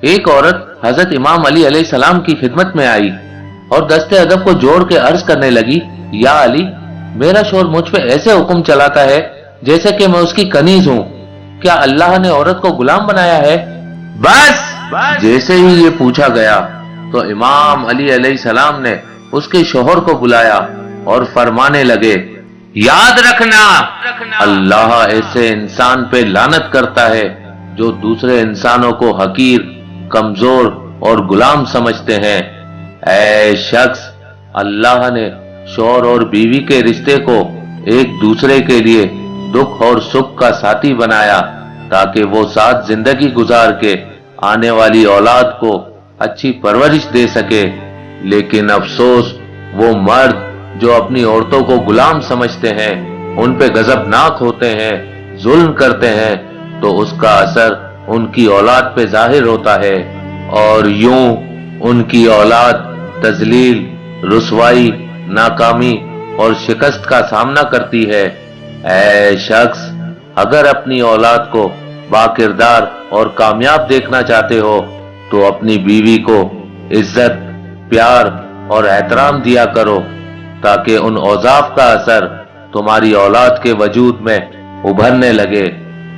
ایک عورت حضرت امام علی علیہ السلام کی خدمت میں آئی اور دستے ادب کو جوڑ کے عرض کرنے لگی، یا علی، میرا شوہر مجھ پہ ایسے حکم چلاتا ہے جیسے کہ میں اس کی کنیز ہوں، کیا اللہ نے عورت کو غلام بنایا ہے؟ بس! جیسے ہی یہ پوچھا گیا تو امام علی علیہ السلام نے اس کے شوہر کو بلایا اور فرمانے لگے، یاد رکھنا، اللہ ایسے انسان پہ لعنت کرتا ہے جو دوسرے انسانوں کو حقیر، کمزور اور غلام سمجھتے ہیں۔ اے شخص، اللہ نے شوہر اور بیوی کے رشتے کو ایک دوسرے کے لیے دکھ اور سکھ کا ساتھی بنایا تاکہ وہ ساتھ زندگی گزار کے آنے والی اولاد کو اچھی پرورش دے سکے، لیکن افسوس وہ مرد جو اپنی عورتوں کو غلام سمجھتے ہیں، ان پہ غضبناک ہوتے ہیں، ظلم کرتے ہیں، تو اس کا اثر ان کی اولاد پہ ظاہر ہوتا ہے، اور یوں ان کی اولاد تذلیل، رسوائی، ناکامی اور شکست کا سامنا کرتی ہے۔ اے شخص، اگر اپنی اولاد کو باکردار اور کامیاب دیکھنا چاہتے ہو تو اپنی بیوی کو عزت، پیار اور احترام دیا کرو تاکہ ان اوصاف کا اثر تمہاری اولاد کے وجود میں ابھرنے لگے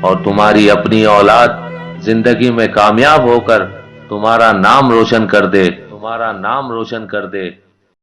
اور تمہاری اپنی اولاد زندگی میں کامیاب ہو کر تمہارا نام روشن کر دے۔